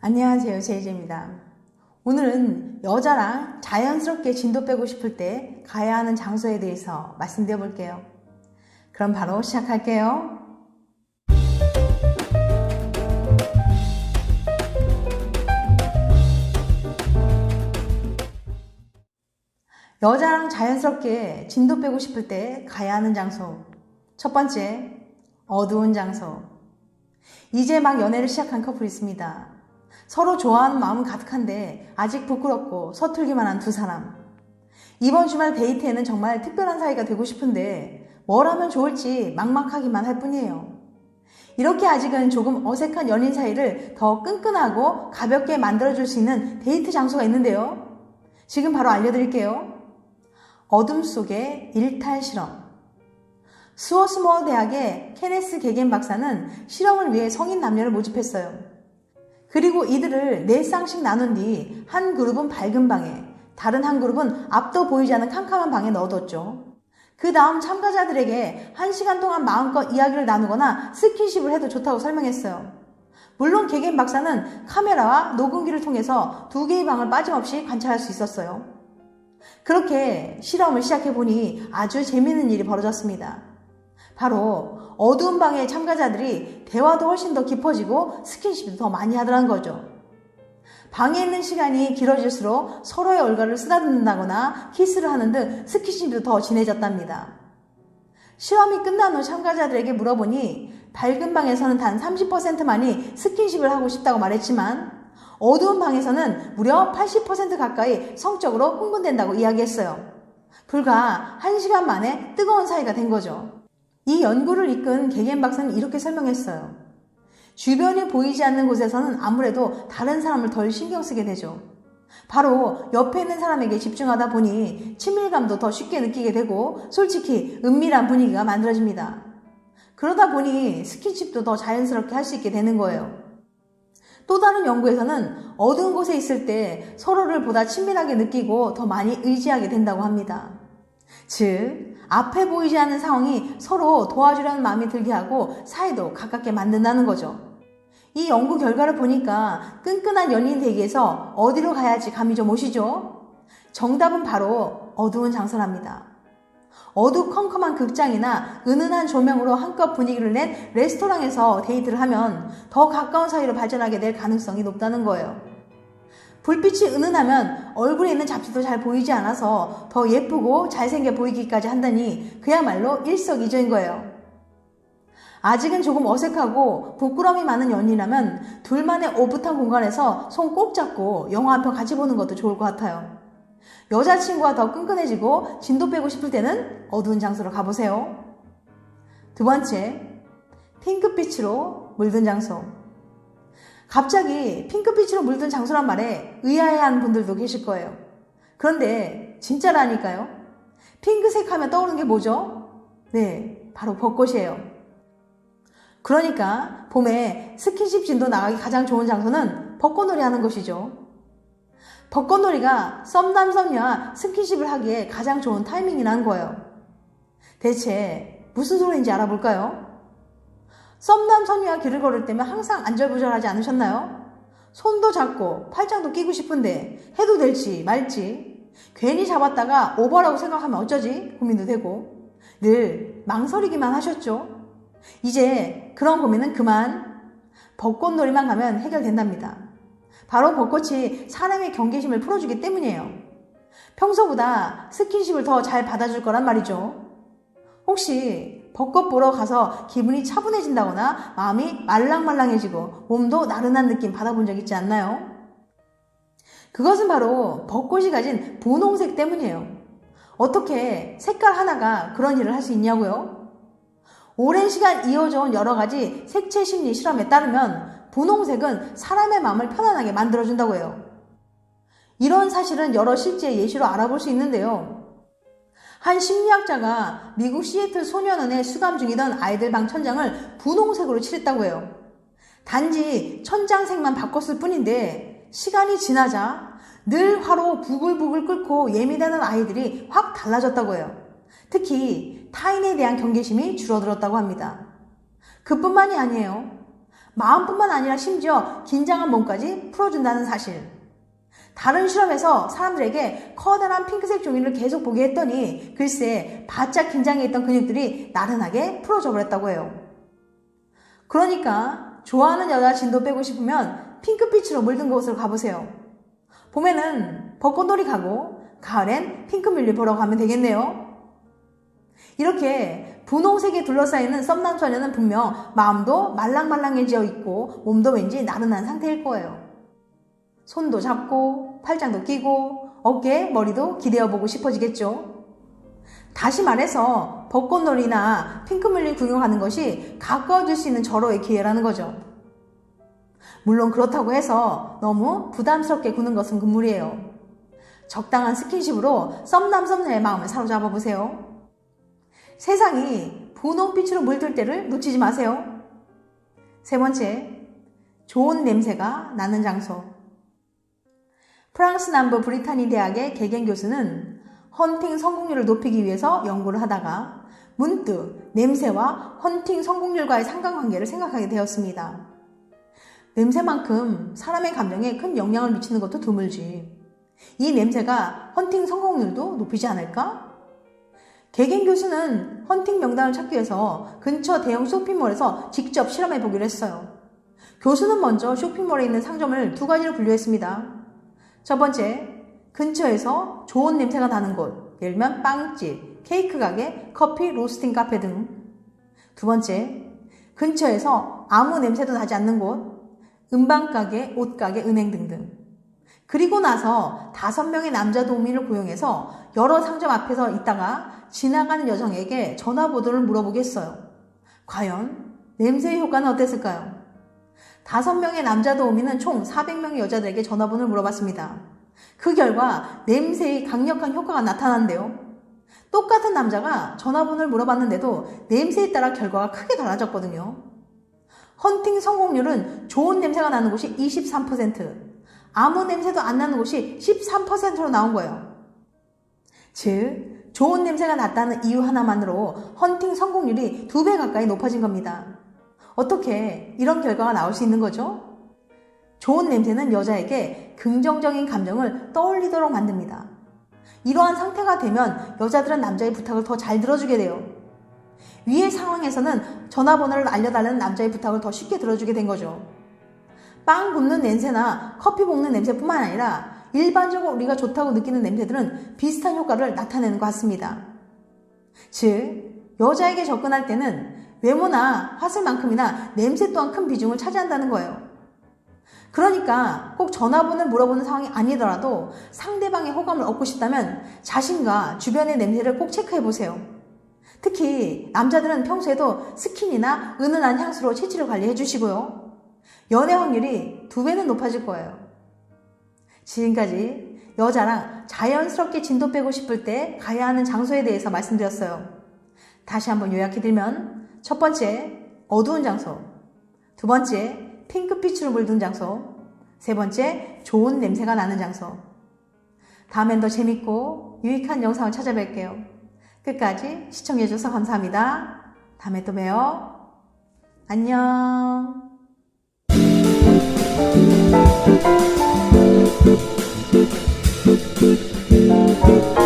안녕하세요, 제이제입니다. 오늘은 여자랑 자연스럽게 진도 빼고 싶을 때 가야 하는 장소에 대해서 말씀드려 볼게요. 그럼 바로 시작할게요. 여자랑 자연스럽게 진도 빼고 싶을 때 가야 하는 장소. 첫 번째, 어두운 장소. 이제 막 연애를 시작한 커플이 있습니다. 서로 좋아하는 마음은 가득한데 아직 부끄럽고 서툴기만 한 두 사람. 이번 주말 데이트에는 정말 특별한 사이가 되고 싶은데 뭘 하면 좋을지 막막하기만 할 뿐이에요. 이렇게 아직은 조금 어색한 연인 사이를 더 끈끈하고 가볍게 만들어줄 수 있는 데이트 장소가 있는데요. 지금 바로 알려드릴게요. 어둠 속의 일탈 실험. 스워스모어 대학의 케네스 게겐 박사는 실험을 위해 성인 남녀를 모집했어요. 그리고 이들을 4쌍씩 나눈 뒤 한 그룹은 밝은 방에, 다른 한 그룹은 앞도 보이지 않는 캄캄한 방에 넣어뒀죠. 그 다음 참가자들에게 1시간 동안 마음껏 이야기를 나누거나 스킨십을 해도 좋다고 설명했어요. 물론 게겐 박사는 카메라와 녹음기를 통해서 2개의 방을 빠짐없이 관찰할 수 있었어요. 그렇게 실험을 시작해보니 아주 재미있는 일이 벌어졌습니다. 바로 어두운 방의 참가자들이 대화도 훨씬 더 깊어지고 스킨십도 더 많이 하더라는 거죠. 방에 있는 시간이 길어질수록 서로의 얼굴을 쓰다듬는다거나 키스를 하는 등 스킨십도 더 진해졌답니다. 실험이 끝난 후 참가자들에게 물어보니 밝은 방에서는 단 30%만이 스킨십을 하고 싶다고 말했지만 어두운 방에서는 무려 80% 가까이 성적으로 흥분된다고 이야기했어요. 불과 1시간 만에 뜨거운 사이가 된 거죠. 이 연구를 이끈 게겐 박사는 이렇게 설명했어요. 주변이 보이지 않는 곳에서는 아무래도 다른 사람을 덜 신경 쓰게 되죠. 바로 옆에 있는 사람에게 집중하다 보니 친밀감도 더 쉽게 느끼게 되고 솔직히 은밀한 분위기가 만들어집니다. 그러다 보니 스킨십도 더 자연스럽게 할 수 있게 되는 거예요. 또 다른 연구에서는 어두운 곳에 있을 때 서로를 보다 친밀하게 느끼고 더 많이 의지하게 된다고 합니다. 즉, 앞에 보이지 않는 상황이 서로 도와주려는 마음이 들게 하고 사이도 가깝게 만든다는 거죠. 이 연구 결과를 보니까 끈끈한 연인 되기위해서 어디로 가야 할지 감이 좀 오시죠? 정답은 바로 어두운 장소랍니다. 어두컴컴한 극장이나 은은한 조명으로 한껏 분위기를 낸 레스토랑에서 데이트를 하면 더 가까운 사이로 발전하게 될 가능성이 높다는 거예요. 불빛이 은은하면 얼굴에 있는 잡티도 잘 보이지 않아서 더 예쁘고 잘생겨 보이기까지 한다니 그야말로 일석이조인 거예요. 아직은 조금 어색하고 부끄러움이 많은 연인이라면 둘만의 오붓한 공간에서 손 꼭 잡고 영화 한 편 같이 보는 것도 좋을 것 같아요. 여자친구와 더 끈끈해지고 진도 빼고 싶을 때는 어두운 장소로 가보세요. 두 번째, 핑크빛으로 물든 장소. 갑자기 핑크빛으로 물든 장소란 말에 의아해하는 분들도 계실 거예요. 그런데 진짜라니까요. 핑크색 하면 떠오르는 게 뭐죠? 네, 바로 벚꽃이에요. 그러니까 봄에 스킨십 진도 나가기 가장 좋은 장소는 벚꽃놀이 하는 것이죠. 벚꽃놀이가 썸남 썸녀와 스킨십을 하기에 가장 좋은 타이밍이라는 거예요. 대체 무슨 소리인지 알아볼까요? 썸남 썸녀와 길을 걸을 때면 항상 안절부절하지 않으셨나요? 손도 잡고 팔짱도 끼고 싶은데 해도 될지 말지 괜히 잡았다가 오버라고 생각하면 어쩌지 고민도 되고 늘 망설이기만 하셨죠? 이제 그런 고민은 그만. 벚꽃놀이만 가면 해결된답니다. 바로 벚꽃이 사람의 경계심을 풀어주기 때문이에요. 평소보다 스킨십을 더 잘 받아줄 거란 말이죠. 혹시 벚꽃 보러 가서 기분이 차분해진다거나 마음이 말랑말랑해지고 몸도 나른한 느낌 받아본 적 있지 않나요? 그것은 바로 벚꽃이 가진 분홍색 때문이에요. 어떻게 색깔 하나가 그런 일을 할 수 있냐고요? 오랜 시간 이어져온 여러 가지 색채 심리 실험에 따르면 분홍색은 사람의 마음을 편안하게 만들어준다고 해요. 이런 사실은 여러 실제 예시로 알아볼 수 있는데요. 한 심리학자가 미국 시애틀 소년원에 수감 중이던 아이들 방 천장을 분홍색으로 칠했다고 해요. 단지 천장색만 바꿨을 뿐인데 시간이 지나자 늘 화로 부글부글 끓고 예민하는 아이들이 확 달라졌다고 해요. 특히 타인에 대한 경계심이 줄어들었다고 합니다. 그뿐만이 아니에요. 마음뿐만 아니라 심지어 긴장한 몸까지 풀어준다는 사실. 다른 실험에서 사람들에게 커다란 핑크색 종이를 계속 보게 했더니 글쎄 바짝 긴장해 있던 근육들이 나른하게 풀어져 버렸다고 해요. 그러니까 좋아하는 여자 진도 빼고 싶으면 핑크빛으로 물든 곳으로 가보세요. 봄에는 벚꽃놀이 가고 가을엔 핑크뮬리 보러 가면 되겠네요. 이렇게 분홍색에 둘러싸이는 썸남 소녀는 분명 마음도 말랑말랑해져 있고 몸도 왠지 나른한 상태일 거예요. 손도 잡고 팔짱도 끼고 어깨에 머리도 기대어보고 싶어지겠죠. 다시 말해서 벚꽃놀이나 핑크뮬리 구경하는 것이 가까워질 수 있는 절호의 기회라는 거죠. 물론 그렇다고 해서 너무 부담스럽게 구는 것은 금물이에요. 적당한 스킨십으로 썸남 썸녀의 마음을 사로잡아 보세요. 세상이 분홍빛으로 물들 때를 놓치지 마세요. 세 번째, 좋은 냄새가 나는 장소. 프랑스 남부 브리타니 대학의 개겐 교수는 헌팅 성공률을 높이기 위해서 연구를 하다가 문득 냄새와 헌팅 성공률과의 상관관계를 생각하게 되었습니다. 냄새만큼 사람의 감정에 큰 영향을 미치는 것도 드물지. 이 냄새가 헌팅 성공률도 높이지 않을까? 개겐 교수는 헌팅 명단을 찾기 위해서 근처 대형 쇼핑몰에서 직접 실험해 보기로 했어요. 교수는 먼저 쇼핑몰에 있는 상점을 두 가지로 분류했습니다. 첫 번째, 근처에서 좋은 냄새가 나는 곳, 예를 들면 빵집, 케이크 가게, 커피, 로스팅 카페 등. 두 번째, 근처에서 아무 냄새도 나지 않는 곳, 음반 가게, 옷 가게, 은행 등등. 그리고 나서 5명의 남자 도우미를 고용해서 여러 상점 앞에서 있다가 지나가는 여성에게 전화번호를 물어보겠어요. 과연 냄새의 효과는 어땠을까요? 5명의 남자 도우미는 총 400명의 여자들에게 전화번호를 물어봤습니다. 그 결과 냄새의 강력한 효과가 나타났는데요. 똑같은 남자가 전화번호를 물어봤는데도 냄새에 따라 결과가 크게 달라졌거든요. 헌팅 성공률은 좋은 냄새가 나는 곳이 23%, 아무 냄새도 안 나는 곳이 13%로 나온 거예요. 즉, 좋은 냄새가 났다는 이유 하나만으로 헌팅 성공률이 2배 가까이 높아진 겁니다. 어떻게 이런 결과가 나올 수 있는 거죠? 좋은 냄새는 여자에게 긍정적인 감정을 떠올리도록 만듭니다. 이러한 상태가 되면 여자들은 남자의 부탁을 더 잘 들어주게 돼요. 위의 상황에서는 전화번호를 알려달라는 남자의 부탁을 더 쉽게 들어주게 된 거죠. 빵 굽는 냄새나 커피 볶는 냄새뿐만 아니라 일반적으로 우리가 좋다고 느끼는 냄새들은 비슷한 효과를 나타내는 것 같습니다. 즉, 여자에게 접근할 때는 외모나 화술만큼이나 냄새 또한 큰 비중을 차지한다는 거예요. 그러니까 꼭 전화번호를 물어보는 상황이 아니더라도 상대방의 호감을 얻고 싶다면 자신과 주변의 냄새를 꼭 체크해보세요. 특히 남자들은 평소에도 스킨이나 은은한 향수로 체질을 관리해 주시고요. 연애 확률이 2배는 높아질 거예요. 지금까지 여자랑 자연스럽게 진도 빼고 싶을 때 가야 하는 장소에 대해서 말씀드렸어요. 다시 한번 요약해드리면 첫 번째, 어두운 장소. 두 번째, 핑크빛으로 물든 장소. 세 번째, 좋은 냄새가 나는 장소. 다음엔 더 재밌고 유익한 영상을 찾아뵐게요. 끝까지 시청해주셔서 감사합니다. 다음에 또 봬요. 안녕. Thank you.